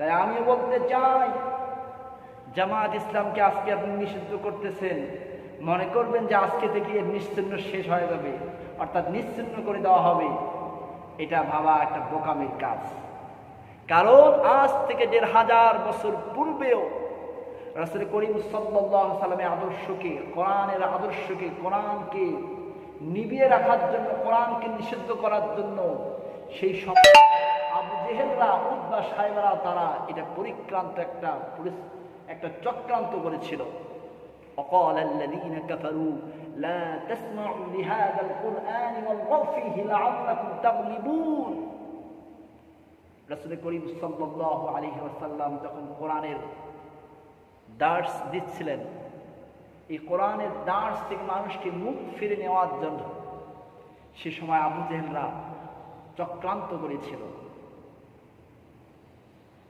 তাই আমি বলতে চাই, জামাত ইসলামকে আজকে আপনি নিষিদ্ধ করতেছেন, মনে করবেন যে আজকে থেকে এর নিশ্চিহ্ন শেষ হয়ে যাবে, অর্থাৎ নিশ্চিহ্ন করে দেওয়া হবে। এটা ভাবা একটা বোকামির কাজ। কারণ আজ থেকে ১৫০০ বছর পূর্বেও রাসূল করিম সাল্লাল্লাহু আলাইহি সাল্লামের আদর্শকে, কোরআনের আদর্শকে, কোরআনকে নিভিয়ে রাখার জন্য, কোরআনকে নিষিদ্ধ করার জন্য সেই সব আবু জেহেলরা, উতবা সাইবারা, তারা এটা পরিক্রান্ত একটা চক্রান্ত করেছিল। وقال الذين كفروا لا تسمعوا لهذا القرآن والغوا فيه لعلكم تغلبون। রাসূল করিম সাল্লাল্লাহু আলাইহি ওয়াসাল্লাম যখন কোরআনের দার্স দিচ্ছিলেন, এই কোরআনের দার্স থেকে মানুষকে মুখ ফিরে নেওয়ার জন্য সে সময় আবু জেহেলরা চক্রান্ত করেছিল।